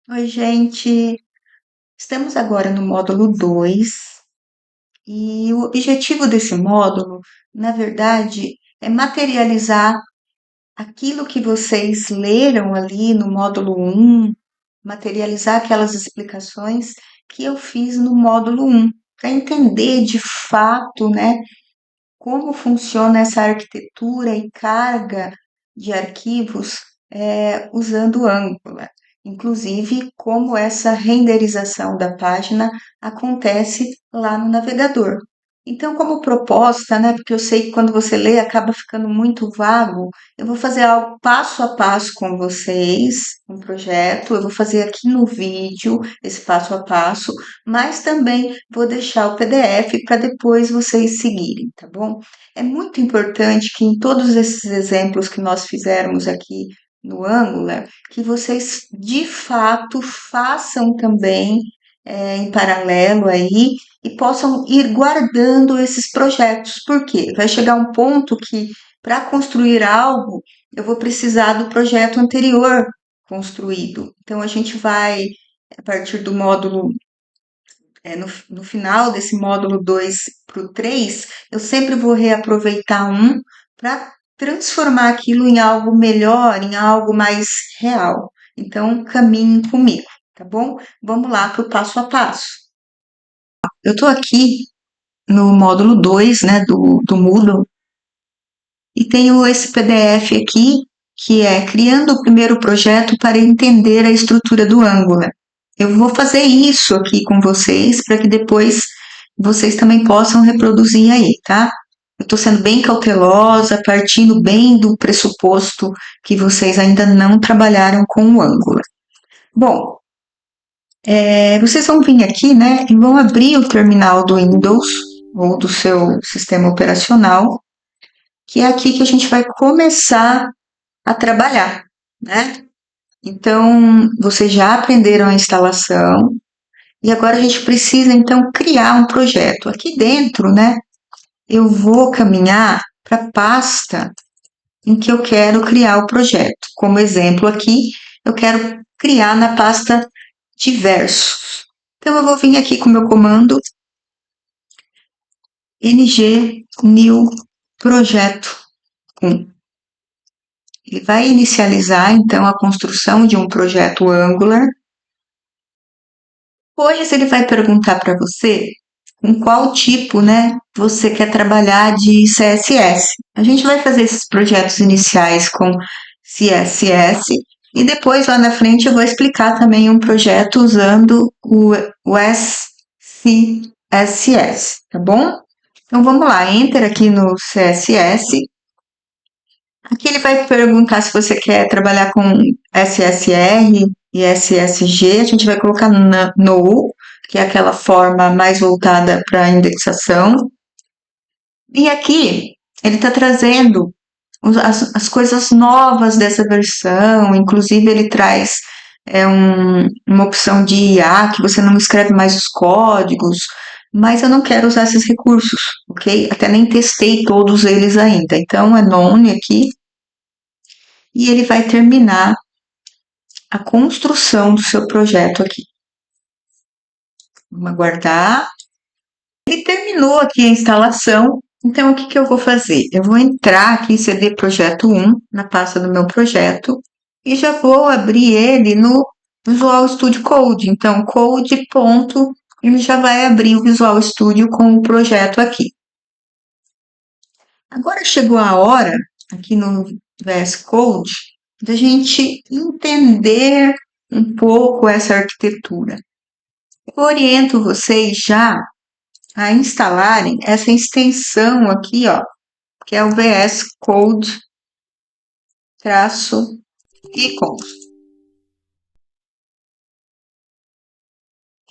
Oi, gente. Estamos agora no módulo 2 e o objetivo desse módulo, na verdade, é materializar aquilo que vocês leram ali no módulo 1, materializar aquelas explicações que eu fiz no módulo 1, para entender de fato, né, como funciona essa arquitetura e carga de arquivos usando Angular. Inclusive, como essa renderização da página acontece lá no navegador. Então, como proposta, né, porque eu sei que quando você lê acaba ficando muito vago, eu vou fazer algo passo a passo com vocês, um projeto, eu vou fazer aqui no vídeo esse passo a passo, mas também vou deixar o PDF para depois vocês seguirem, tá bom? É muito importante que em todos esses exemplos que nós fizermos aqui no Angular, que vocês de fato façam também em paralelo aí e possam ir guardando esses projetos. Por quê? Vai chegar um ponto que para construir algo eu vou precisar do projeto anterior construído. Então a gente vai, a partir do módulo no final desse módulo 2 para o 3, eu sempre vou reaproveitar um para transformar aquilo em algo melhor, em algo mais real. Então, caminhem comigo, tá bom? Vamos lá para o passo a passo. Eu estou aqui no módulo 2, né, do Moodle, e tenho esse PDF aqui, que é Criando o Primeiro Projeto para Entender a Estrutura do Angular. Eu vou fazer isso aqui com vocês, para que depois vocês também possam reproduzir aí, tá? Eu estou sendo bem cautelosa, partindo bem do pressuposto que vocês ainda não trabalharam com o Angular. Bom, vocês vão vir aqui, né, e vão abrir o terminal do Windows ou do seu sistema operacional, que é aqui que a gente vai começar a trabalhar, né? Então, vocês já aprenderam a instalação e agora a gente precisa, então, criar um projeto. Aqui dentro, né, eu vou caminhar para a pasta em que eu quero criar o projeto. Como exemplo aqui, eu quero criar na pasta diversos. Então, eu vou vir aqui com o meu comando ng new projeto 1. Ele vai inicializar, então, a construção de um projeto Angular. Depois ele vai perguntar para você com qual tipo, né, você quer trabalhar de CSS. A gente vai fazer esses projetos iniciais com CSS e depois lá na frente eu vou explicar também um projeto usando o SCSS, tá bom? Então vamos lá, enter aqui no CSS. Aqui ele vai perguntar se você quer trabalhar com SSR e SSG. A gente vai colocar no, que é aquela forma mais voltada para a indexação. E aqui ele está trazendo as coisas novas dessa versão. Inclusive ele traz uma opção de IA, que você não escreve mais os códigos. Mas eu não quero usar esses recursos, ok? Até nem testei todos eles ainda. Então, é none aqui. E ele vai terminar a construção do seu projeto aqui. Vamos aguardar. Ele terminou aqui a instalação. Então, o que eu vou fazer? Eu vou entrar aqui em CD Projeto 1, na pasta do meu projeto, e já vou abrir ele no Visual Studio Code. Então, code. Ele já vai abrir o Visual Studio com o projeto aqui. Agora chegou a hora, aqui no VS Code, da gente entender um pouco essa arquitetura. Eu oriento vocês já a instalarem essa extensão aqui, ó, que é o VS Code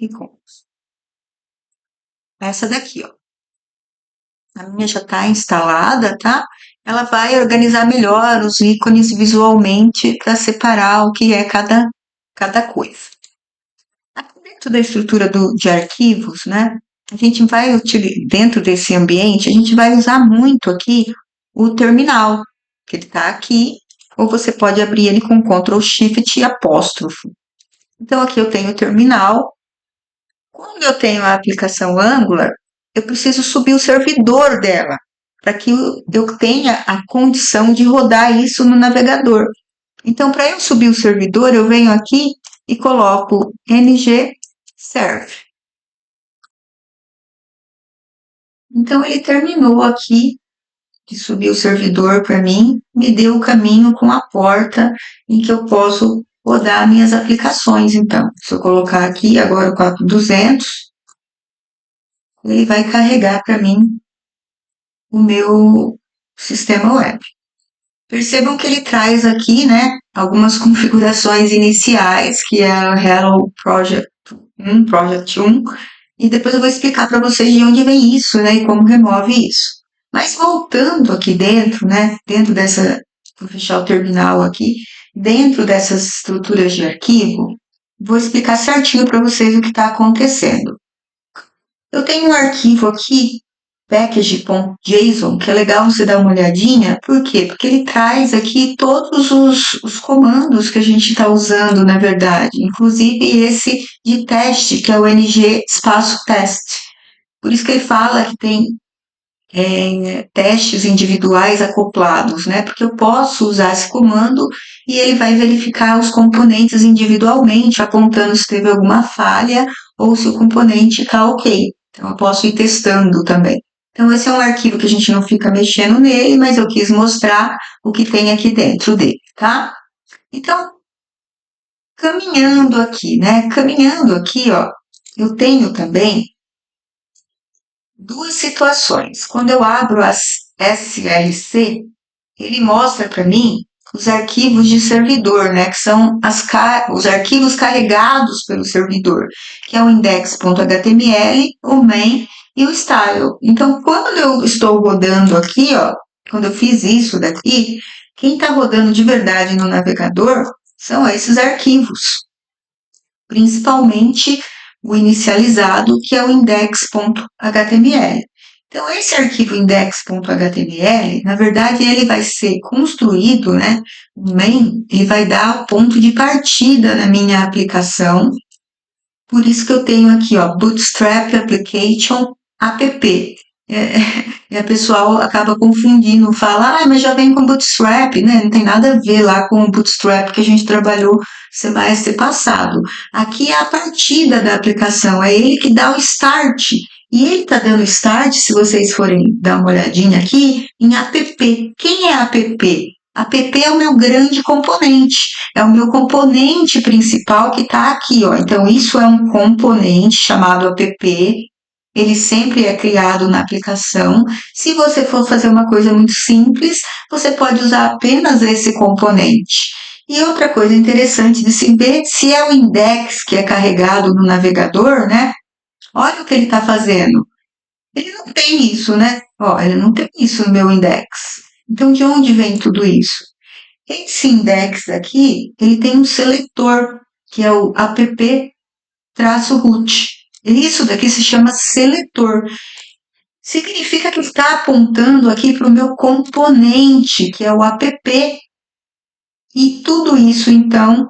-icons. Essa daqui, ó. A minha já está instalada, tá? Ela vai organizar melhor os ícones visualmente para separar o que é cada coisa. Aqui dentro da estrutura de arquivos, né? A gente vai utilizar, dentro desse ambiente, a gente vai usar muito aqui o terminal, que ele está aqui, ou você pode abrir ele com Ctrl Shift e apóstrofo. Então, aqui eu tenho o terminal. Quando eu tenho a aplicação Angular, eu preciso subir o servidor dela, para que eu tenha a condição de rodar isso no navegador. Então, para eu subir o servidor, eu venho aqui e coloco ng serve. Então, ele terminou aqui de subir o servidor para mim, me deu o caminho com a porta em que eu posso rodar minhas aplicações. Então, se eu colocar aqui agora o 4200, ele vai carregar para mim o meu sistema web. Percebam que ele traz aqui, né, algumas configurações iniciais, que é o Hello Project 1, Project 1, e depois eu vou explicar para vocês de onde vem isso, né, e como remove isso. Mas voltando aqui dentro, né, dentro dessa, vou fechar o terminal aqui, dentro dessas estruturas de arquivo, vou explicar certinho para vocês o que está acontecendo. Eu tenho um arquivo aqui, package.json, que é legal você dar uma olhadinha. Por quê? Porque ele traz aqui todos os comandos que a gente está usando, na verdade. Inclusive esse de teste, que é o ng espaço teste. Por isso que ele fala que tem testes individuais acoplados, né? Porque eu posso usar esse comando e ele vai verificar os componentes individualmente, apontando se teve alguma falha ou se o componente está ok. Então, eu posso ir testando também. Então, esse é um arquivo que a gente não fica mexendo nele, mas eu quis mostrar o que tem aqui dentro dele, tá? Então, caminhando aqui, né? Caminhando aqui, ó, eu tenho também duas situações. Quando eu abro as SRC, ele mostra para mim os arquivos de servidor, né, que são os arquivos carregados pelo servidor, que é o index.html, o main e o style. Então, quando eu estou rodando aqui, ó, quando eu fiz isso daqui, quem está rodando de verdade no navegador são esses arquivos, principalmente o inicializado, que é o index.html. Então, esse arquivo index.html, na verdade, ele vai ser construído, né? O main, ele vai dar o ponto de partida na minha aplicação. Por isso que eu tenho aqui, ó, Bootstrap Application app. E a pessoa acaba confundindo, fala, mas já vem com Bootstrap, né? Não tem nada a ver lá com o Bootstrap que a gente trabalhou semestre passado. Aqui é a partida da aplicação, é ele que dá o start. E ele está dando start, se vocês forem dar uma olhadinha aqui, em app. Quem é app? App é o meu grande componente, é o meu componente principal que está aqui, ó. Então, isso é um componente chamado app, ele sempre é criado na aplicação. Se você for fazer uma coisa muito simples, você pode usar apenas esse componente. E outra coisa interessante de se ver, se é o index que é carregado no navegador, né? Olha o que ele está fazendo. Ele não tem isso, né? Ó, ele não tem isso no meu index. Então, de onde vem tudo isso? Esse index aqui, ele tem um seletor, que é o app-root. Isso daqui se chama seletor. Significa que está apontando aqui para o meu componente, que é o app. E tudo isso, então,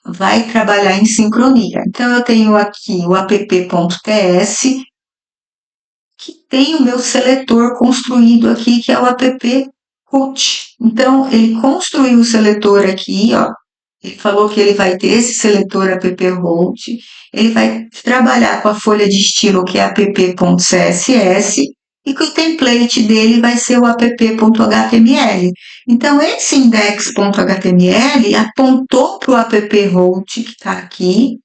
vai trabalhar em sincronia. Então, eu tenho aqui o app.ts, que tem o meu seletor construído aqui, que é o app-root. Então, ele construiu o seletor aqui, ó. Ele falou que ele vai ter esse seletor app-root, ele vai trabalhar com a folha de estilo, que é app.css, e que o template dele vai ser o app.html. Então, esse index.html apontou para o app-root, que está aqui,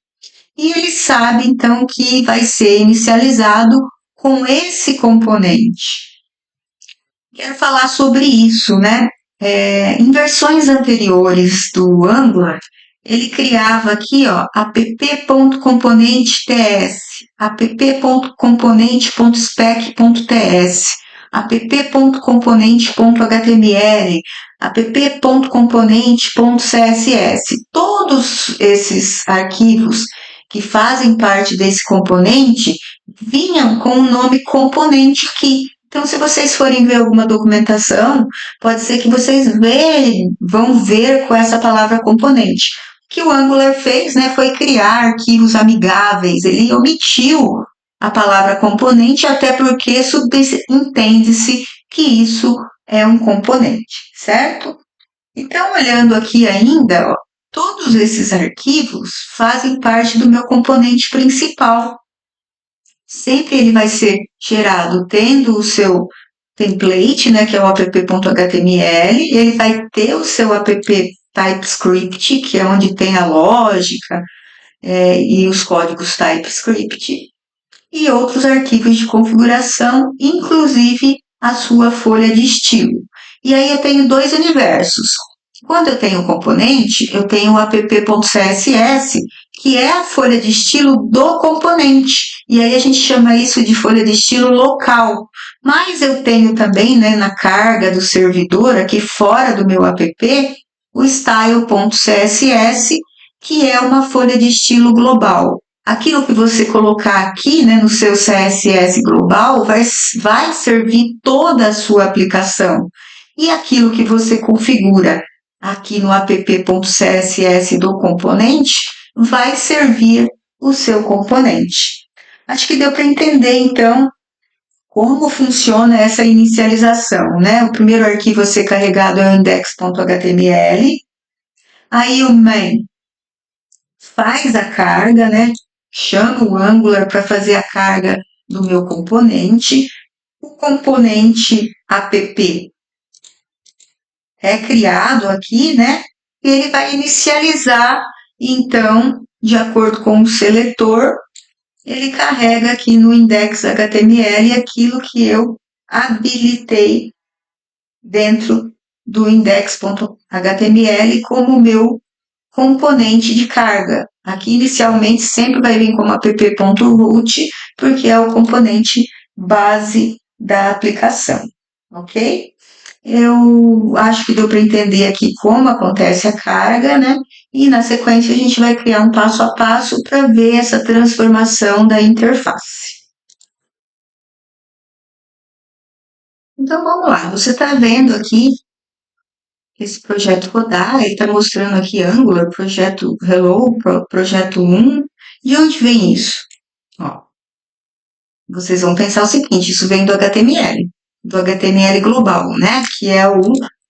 e ele sabe, então, que vai ser inicializado com esse componente. Quero falar sobre isso, né? Em versões anteriores do Angular, ele criava aqui, ó, app.componente.ts, app.componente.spec.ts, app.componente.html, app.componente.css. Todos esses arquivos que fazem parte desse componente vinham com o nome componente aqui. Então, se vocês forem ver alguma documentação, pode ser que vocês vão ver com essa palavra componente. que o Angular fez, né, foi criar arquivos amigáveis. Ele omitiu a palavra componente, até porque entende-se que isso é um componente, certo? Então, olhando aqui ainda, ó, todos esses arquivos fazem parte do meu componente principal. Sempre ele vai ser gerado tendo o seu template, né, que é o app.html, e ele vai ter o seu app TypeScript, que é onde tem a lógica e os códigos TypeScript, e outros arquivos de configuração, inclusive a sua folha de estilo. E aí eu tenho dois universos. Quando eu tenho o componente, eu tenho o app.css, que é a folha de estilo do componente. E aí a gente chama isso de folha de estilo local. Mas eu tenho também, né, na carga do servidor, aqui fora do meu app, o style.css, que é uma folha de estilo global. Aquilo que você colocar aqui, né, no seu CSS global vai servir toda a sua aplicação. E aquilo que você configura aqui no app.css do componente vai servir o seu componente. Acho que deu para entender, então, como funciona essa inicialização, né? O primeiro arquivo a ser carregado é o index.html, aí o main faz a carga, né? Chama o Angular para fazer a carga do meu componente. O componente app é criado aqui, né? E ele vai inicializar, então, de acordo com o seletor, ele carrega aqui no index.html aquilo que eu habilitei dentro do index.html como meu componente de carga. Aqui, inicialmente, sempre vai vir como app.root, porque é o componente base da aplicação, ok? Eu acho que deu para entender aqui como acontece a carga, né? E na sequência a gente vai criar um passo a passo para ver essa transformação da interface. Então vamos lá, você está vendo aqui esse projeto rodar, ele está mostrando aqui Angular, projeto Hello, projeto 1. De onde vem isso? Ó, vocês vão pensar o seguinte, isso vem do HTML global, né? Que é o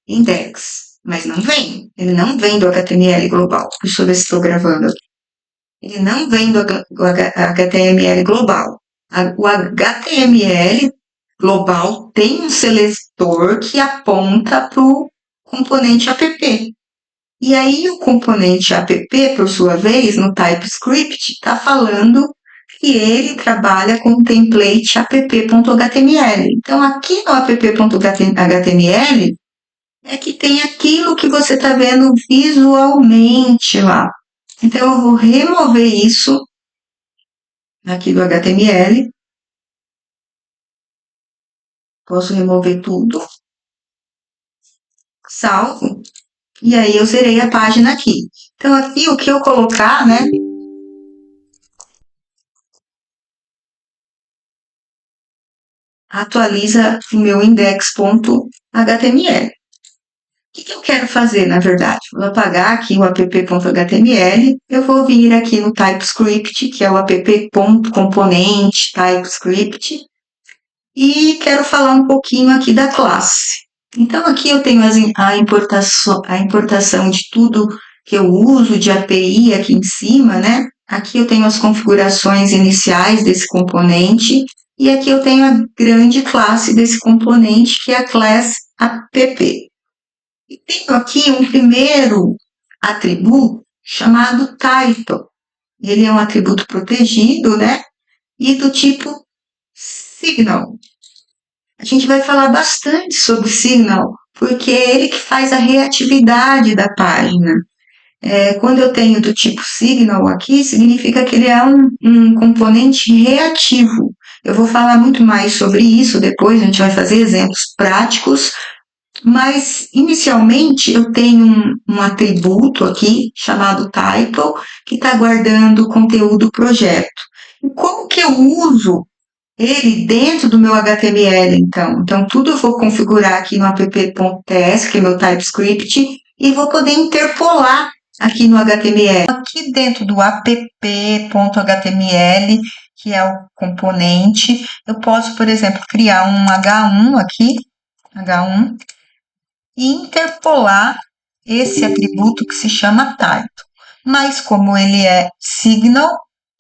index. Mas não vem, ele não vem do HTML global. Deixa eu ver se estou gravando aqui. Ele não vem do HTML global. O HTML global tem um seletor que aponta para o componente app. E aí o componente app, por sua vez, no TypeScript, está falando que ele trabalha com o template app.html. Então, aqui no app.html é que tem aquilo que você está vendo visualmente lá. Então, eu vou remover isso aqui do HTML. Posso remover tudo. Salvo. E aí eu zerei a página aqui. Então, aqui o que eu colocar, né? Atualiza o meu index.html. O que eu quero fazer, na verdade? Vou apagar aqui o app.html, eu vou vir aqui no TypeScript, que é o app.componente TypeScript, e quero falar um pouquinho aqui da classe. Então, aqui eu tenho a importação de tudo que eu uso de API aqui em cima, né? Aqui eu tenho as configurações iniciais desse componente, e aqui eu tenho a grande classe desse componente, que é a class app. E tenho aqui um primeiro atributo chamado title. Ele é um atributo protegido, né? E do tipo signal. A gente vai falar bastante sobre signal, porque é ele que faz a reatividade da página. Quando eu tenho do tipo signal aqui, significa que ele é um componente reativo. Eu vou falar muito mais sobre isso depois, a gente vai fazer exemplos práticos, mas inicialmente eu tenho um atributo aqui chamado title, que está guardando o conteúdo do projeto. E como que eu uso ele dentro do meu HTML, então? Então, tudo eu vou configurar aqui no app.ts, que é meu TypeScript, e vou poder interpolar aqui no HTML. Aqui dentro do app.html, que é o componente, eu posso, por exemplo, criar um H1 aqui, H1, e interpolar esse atributo que se chama title. Mas como ele é signal,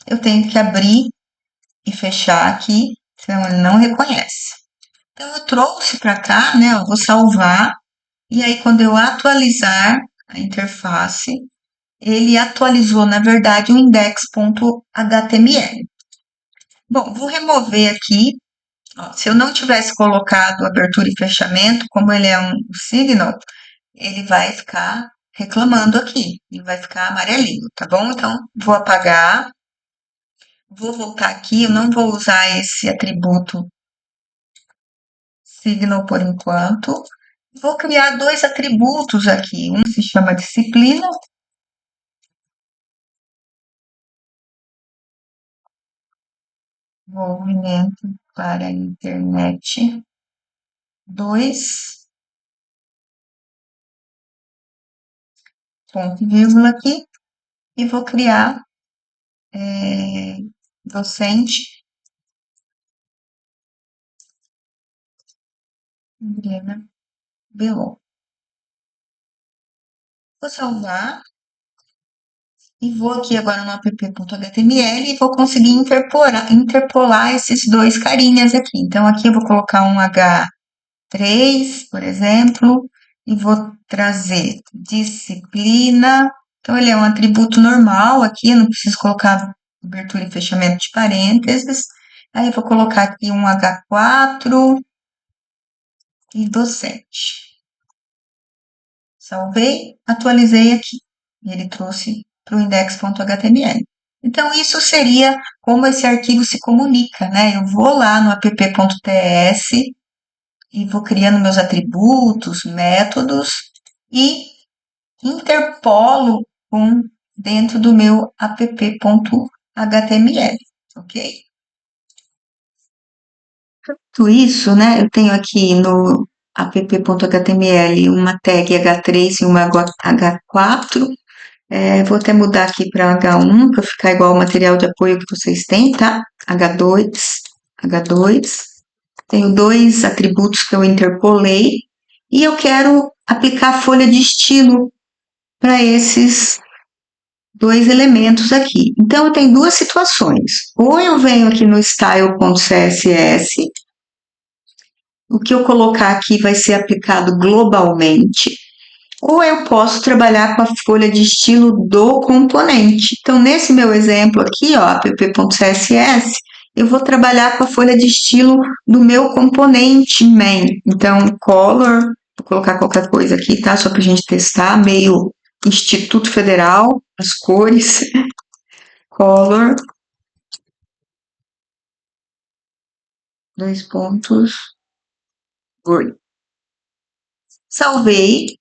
eu tenho que abrir e fechar aqui, senão ele não reconhece. Então eu trouxe para cá, né? Eu vou salvar e aí quando eu atualizar a interface, ele atualizou, na verdade, o index.html. Bom, vou remover aqui. Ó, se eu não tivesse colocado abertura e fechamento, como ele é um signal, ele vai ficar reclamando aqui. Ele vai ficar amarelinho, tá bom? Então, vou apagar. Vou voltar aqui. Eu não vou usar esse atributo signal por enquanto. Vou criar dois atributos aqui. Um se chama disciplina. Movimento para a internet. 2, ponto e vírgula aqui. E vou criar docente Adriana Belon. Vou salvar e vou aqui agora no app.html e vou conseguir interpolar esses dois carinhas aqui. Então, aqui eu vou colocar um H3, por exemplo, e vou trazer disciplina. Então, ele é um atributo normal aqui, eu não preciso colocar abertura e fechamento de parênteses. Aí, eu vou colocar aqui um H4 e docente. Salvei, atualizei aqui. E ele trouxe para o index.html. Então, isso seria como esse arquivo se comunica, né? Eu vou lá no app.ts e vou criando meus atributos, métodos e interpolo com dentro do meu app.html, ok? Tudo isso, né? Eu tenho aqui no app.html uma tag H3 e uma H4. Vou até mudar aqui para H1 para ficar igual ao material de apoio que vocês têm, tá? H2, H2. Tenho dois atributos que eu interpolei e eu quero aplicar a folha de estilo para esses dois elementos aqui. Então, eu tenho duas situações. Ou eu venho aqui no style.css, o que eu colocar aqui vai ser aplicado globalmente, ou eu posso trabalhar com a folha de estilo do componente. Então, nesse meu exemplo aqui, ó, app.css, eu vou trabalhar com a folha de estilo do meu componente main. Então, color, vou colocar qualquer coisa aqui, tá? Só para a gente testar, meio Instituto Federal, as cores, color, dois pontos, green. Salvei.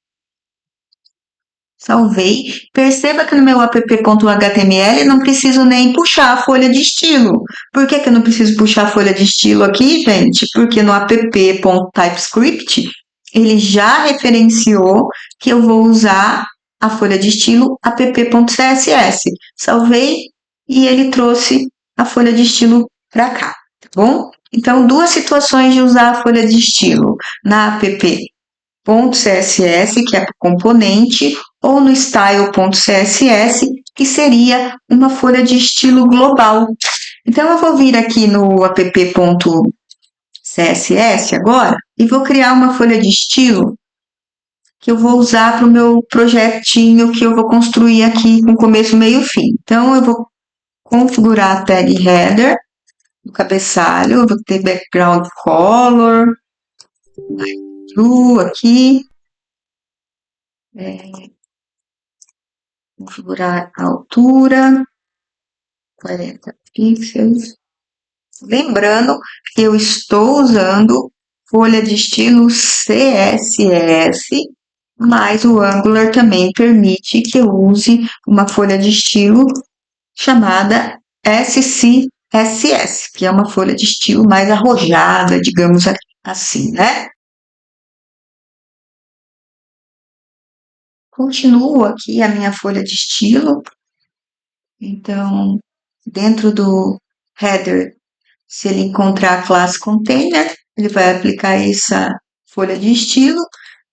Salvei. Perceba que no meu app.html não preciso nem puxar a folha de estilo. Por que eu não preciso puxar a folha de estilo aqui, gente? Porque no app.typescript ele já referenciou que eu vou usar a folha de estilo app.css. Salvei e ele trouxe a folha de estilo para cá, tá bom? Então, duas situações de usar a folha de estilo na app.css, que é o componente, ou no style.css, que seria uma folha de estilo global. Então, eu vou vir aqui no app.css agora e vou criar uma folha de estilo que eu vou usar para o meu projetinho que eu vou construir aqui com começo, meio e fim. Então, eu vou configurar a tag header do cabeçalho, eu vou ter background color, blue aqui, configurar a altura, 40 pixels. Lembrando que eu estou usando folha de estilo CSS, mas o Angular também permite que eu use uma folha de estilo chamada SCSS, que é uma folha de estilo mais arrojada, digamos assim, né? continuo aqui a minha folha de estilo. Então, dentro do header, se ele encontrar a classe container, ele vai aplicar essa folha de estilo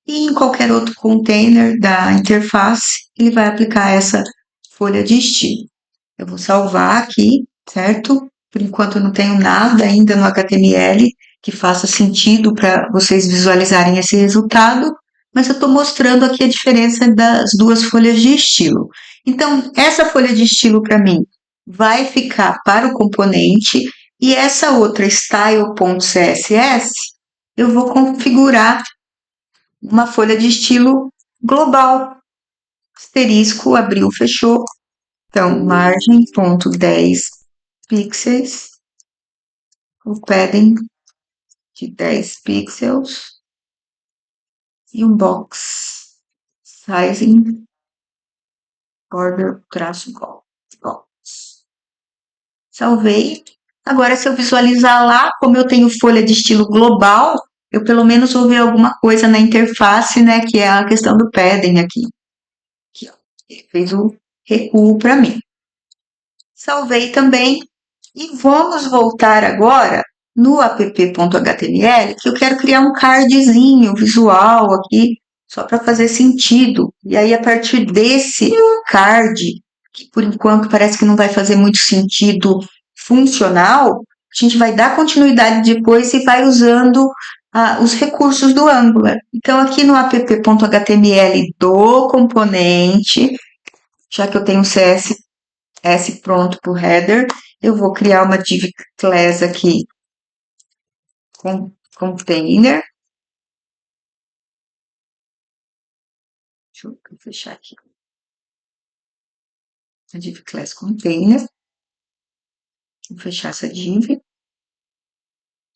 e em qualquer outro container da interface, ele vai aplicar essa folha de estilo. Eu vou salvar aqui, certo? Por enquanto eu não tenho nada ainda no HTML que faça sentido para vocês visualizarem esse resultado, mas eu estou mostrando aqui a diferença das duas folhas de estilo. Então, essa folha de estilo para mim vai ficar para o componente e essa outra style.css eu vou configurar uma folha de estilo global. Asterisco, abriu, fechou. Então, margem, ponto 10 pixels, o padding de 10 pixels e um box sizing border traço box. Salvei. Agora, se eu visualizar lá, como eu tenho folha de estilo global, eu pelo menos vou ver alguma coisa na interface, né, que é a questão do padding aqui. Aqui, ó. Ele fez o recuo para mim. Salvei também e vamos voltar agora no app.html, que eu quero criar um cardzinho visual aqui, só para fazer sentido. E aí, a partir desse card, que por enquanto parece que não vai fazer muito sentido funcional, a gente vai dar continuidade depois e vai usando os recursos do Angular. Então, aqui no app.html do componente, já que eu tenho CSS pronto para o header, eu vou criar uma div class aqui com container. Deixa eu fechar aqui. A div class container. Vou fechar essa div.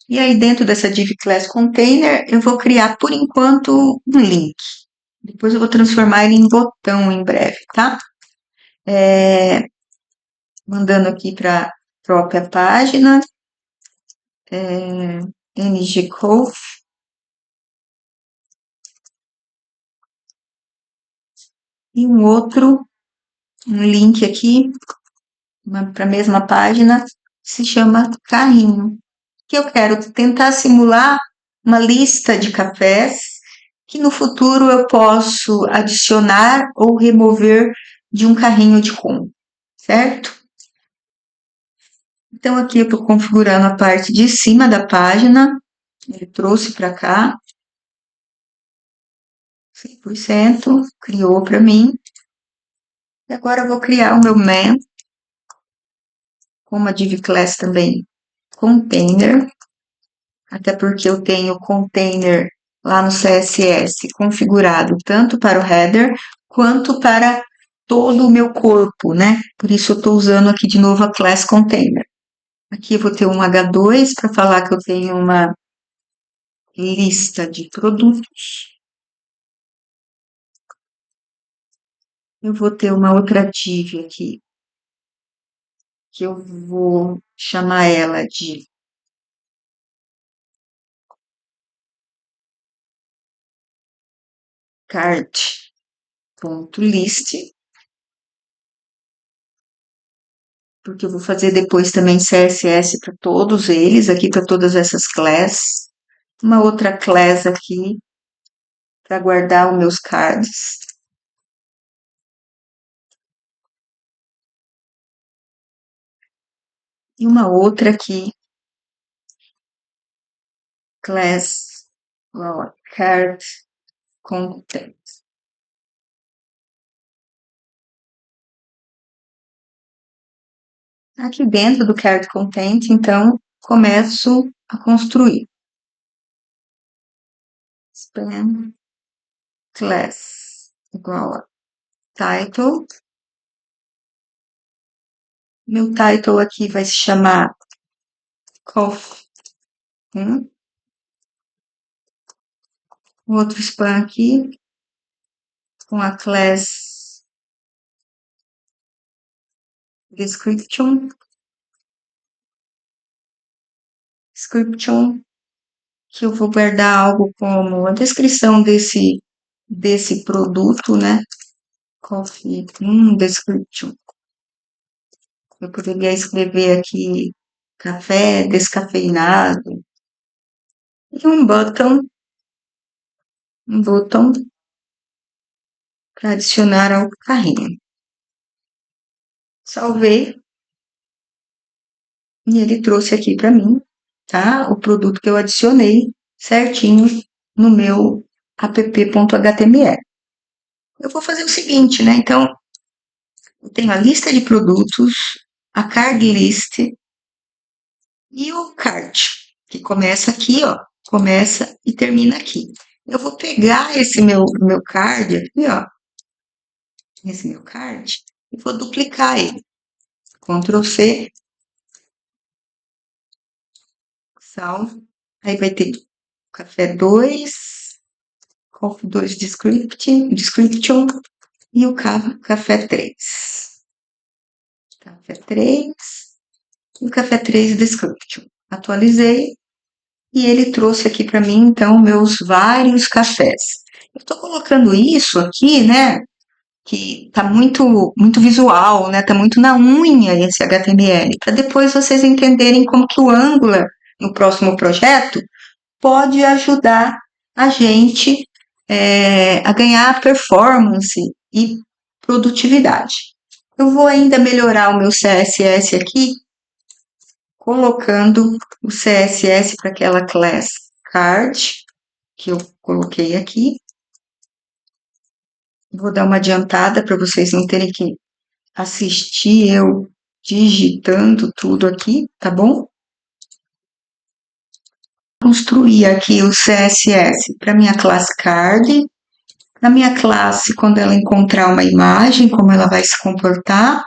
E aí, dentro dessa div class container, eu vou criar, por enquanto, um link. Depois eu vou transformar ele em botão em breve, tá? Mandando aqui para a própria página. ngconf. E um outro, um link aqui, para a mesma página, se chama carrinho. Que eu quero tentar simular uma lista de cafés que no futuro eu posso adicionar ou remover de um carrinho de compra, certo? Então, aqui eu estou configurando a parte de cima da página, ele trouxe para cá, 100%, criou para mim. E agora eu vou criar o meu man, com uma div class também, container, até porque eu tenho container lá no CSS configurado tanto para o header quanto para todo o meu corpo, né? Por isso eu estou usando aqui de novo a class container. Aqui eu vou ter um H2 para falar que eu tenho uma lista de produtos. Eu vou ter uma outra div aqui, que eu vou chamar ela de cart.list, porque eu vou fazer depois também CSS para todos eles, aqui para todas essas classes. Uma outra class aqui para guardar os meus cards. E uma outra aqui, class card content. Aqui dentro do card content, então, começo a construir. Span class igual a title. Meu title aqui vai se chamar coffee. Outro span aqui com a class description. Que eu vou guardar algo como a descrição desse desse produto, né? Coffee, description. Eu poderia escrever aqui café descafeinado e um botão para adicionar ao carrinho. Salvei e ele trouxe aqui para mim, tá? O produto que eu adicionei certinho no meu app.html. Eu vou fazer o seguinte, né? Então, eu tenho a lista de produtos, a card list e o cart, que começa aqui, ó, começa e termina aqui. Eu vou pegar esse meu card aqui, ó, esse meu card, e vou duplicar ele. Ctrl C, salvo. Aí vai ter café 2, coffee 2 description e o café 3. Café 3 e o café 3 description. Atualizei e ele trouxe aqui para mim, então, meus vários cafés. Eu estou colocando isso aqui, né, que tá muito visual, né, tá muito na unha esse HTML, para depois vocês entenderem como que o Angular, no próximo projeto, pode ajudar a gente a ganhar performance e produtividade. Eu vou ainda melhorar o meu CSS aqui, colocando o CSS para aquela class card que eu coloquei aqui. Vou dar uma adiantada para vocês não terem que assistir eu digitando tudo aqui, tá bom? Construir aqui o CSS para minha classe card. Na minha classe, quando ela encontrar uma imagem, como ela vai se comportar.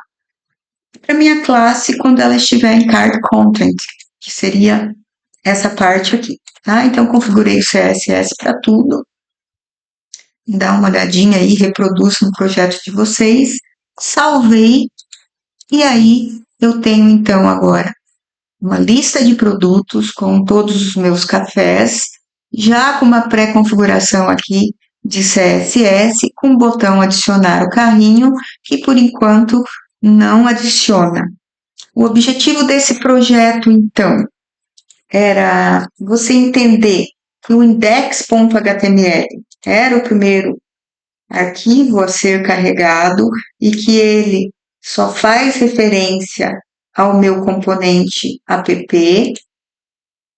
Para minha classe, quando ela estiver em card content, que seria essa parte aqui, tá? Então, configurei o CSS para tudo. Dá uma olhadinha aí, reproduz no projeto de vocês. Salvei. E aí, eu tenho, então, agora uma lista de produtos com todos os meus cafés, já com uma pré-configuração aqui de CSS, com o botão adicionar o carrinho, que por enquanto não adiciona. O objetivo desse projeto, então, era você entender que o index.html era o primeiro arquivo a ser carregado e que ele só faz referência ao meu componente app.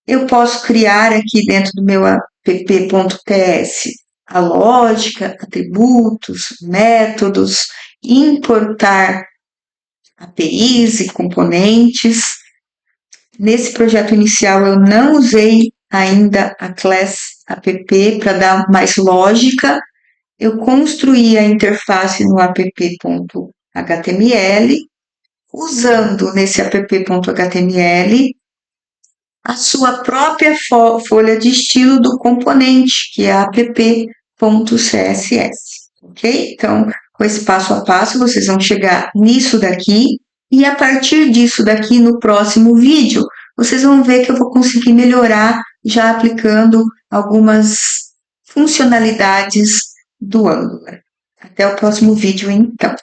Eu posso criar aqui dentro do meu app.ts a lógica, atributos, métodos, importar APIs e componentes. Nesse projeto inicial eu não usei ainda a class app para dar mais lógica. Eu construí a interface no app.html, usando nesse app.html a sua própria folha de estilo do componente, que é app.css, ok? Então, com esse passo a passo, vocês vão chegar nisso daqui, e a partir disso daqui, no próximo vídeo, vocês vão ver que eu vou conseguir melhorar já aplicando algumas funcionalidades do Angular. Até o próximo vídeo, então.